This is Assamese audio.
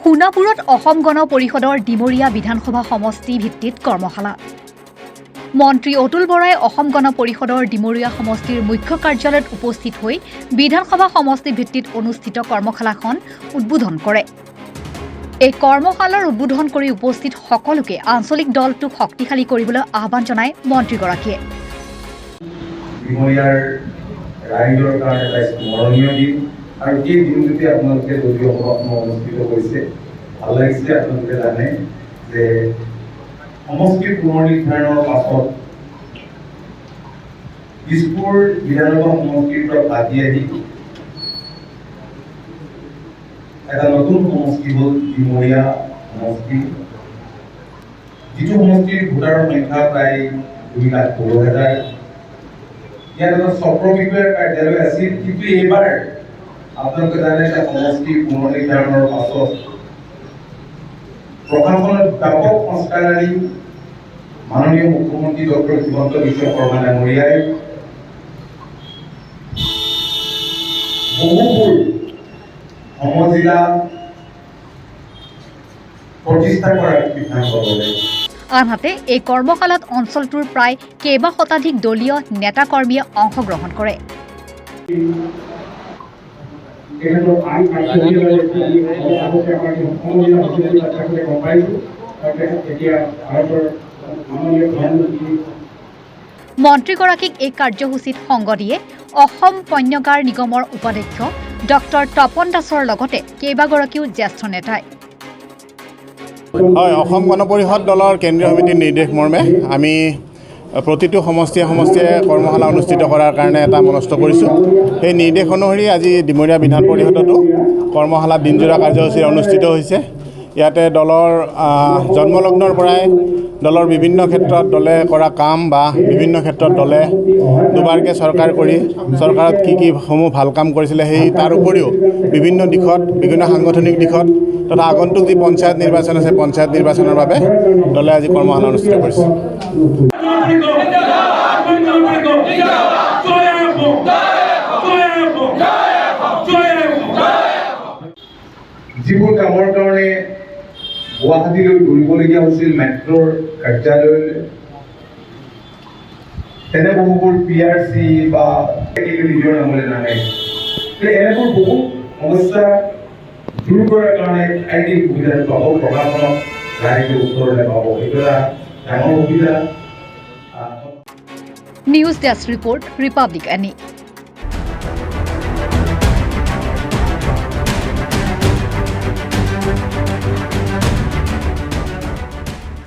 সোণাপুৰত অসম গণ পৰিষদৰ ডিমৰীয়া বিধানসভা সমষ্টি ভিত্তিত কৰ্মশালা। মন্ত্ৰী অতুল বৰাই অসম গণ পৰিষদৰ ডিমৰীয়া সমষ্টিৰ মুখ্য কাৰ্যালয়ত উপস্থিত হৈ বিধানসভা সমষ্টি ভিত্তিত অনুষ্ঠিত কৰ্মশালাখন উদ্বোধন কৰে। এই কৰ্মশালাৰ উদ্বোধন কৰি উপস্থিত সকলোকে আঞ্চলিক দলটোক শক্তিশালী কৰিবলৈ আহ্বান জনায় মন্ত্ৰীগৰাকীয়ে। ডিমৰীয়াৰ ৰাইজৰ কাৰণে এটা স্মৰণীয় দিন আৰু এই দিনটোতে আপোনালোকে দলীয় সভাখন অনুষ্ঠিত কৰিছে। ভাল লাগিছে আপোনালোকে জানে যে সমষ্টিৰ পুনৰ্নিৰ্ধাৰণৰ পাছত দিছপুৰ বিধানসভা সমষ্টিৰ পৰা বাদ আহি এটা নতুন সমষ্টি হ'ল ডিমৰীয়া সমষ্টি, যিটো সমষ্টিৰ ভোটাৰৰ সংখ্যা প্ৰায় 2,16,000। ইয়াত এটা চক্ৰ বিষয়াৰ কাৰ্যালয় আছিল, কিন্তু এইবাৰ আপোনালোকে জানে যে সমষ্টি পুনৰ্নিৰ্ধাৰণৰ পাছত প্ৰশাসনত ব্যাপক সংস্কাৰ আনি মাননীয় মুখ্যমন্ত্ৰী ডক্টৰ হিমন্ত বিশ্ব শৰ্মা ডাঙৰীয়াই বহুবোৰ সমজিলা প্ৰতিষ্ঠা কৰাৰ সিদ্ধান্ত ল'লে। আনহাতে এই কৰ্মশালাত অঞ্চলটোৰ প্ৰায় কেইবা শতাধিক দলীয় নেতা কৰ্মীয়ে অংশগ্ৰহণ কৰে। মন্ত্ৰীগৰাকীক এই কাৰ্যসূচীত সংগ দিয়ে অসম পণ্যগাৰ নিগমৰ উপাধ্যক্ষ ডক্টৰ তপন দাসৰ লগতে কেইবাগৰাকীও জ্যেষ্ঠ নেতাই। হয়, অসম গণ পৰিষদ দলৰ কেন্দ্ৰীয় সমিতিৰ নিৰ্দেশ মৰ্মে আমি প্ৰতিটো সমষ্টিয়ে কৰ্মশালা অনুষ্ঠিত কৰাৰ কাৰণে এটা মনস্থ কৰিছোঁ। সেই নিৰ্দেশ অনুসৰি আজি ডিমৰীয়া বিধান পৰিষদতো কৰ্মশালা দিনজোৰা কাৰ্যসূচী অনুষ্ঠিত হৈছে। ইয়াতে দলৰ জন্মলগ্নৰ পৰাই দলৰ বিভিন্ন ক্ষেত্ৰত দলে কৰা কাম বা বিভিন্ন ক্ষেত্ৰত দলে দুবাৰকৈ চৰকাৰ কৰি চৰকাৰত কি সমূহ ভাল কাম কৰিছিলে সেই তাৰ উপৰিও বিভিন্ন দিশত বিভিন্ন সাংগঠনিক দিশত তথা আগন্তুক যি পঞ্চায়ত নিৰ্বাচন আছে পঞ্চায়ত নিৰ্বাচনৰ বাবে দলে আজি কৰ্মশালা অনুষ্ঠিত কৰিছে। যিবোৰ কামৰ কাৰণে গুৱাহাটীলৈ ঘূৰিবলগীয়া হৈছিল মেট্ৰ'ৰ কাৰ্যালয়লৈ, তেনে বহুবোৰ PRC বা নিজৰ নামলৈ নাহে। এনেবোৰ বহুত সমস্যা দূৰ কৰাৰ কাৰণে আইনী সুবিধা পাব, প্ৰশাসনক ৰাইজে ওচৰলৈ পাব, এইটো এটা ডাঙৰ সুবিধা। News desk report, Republic any.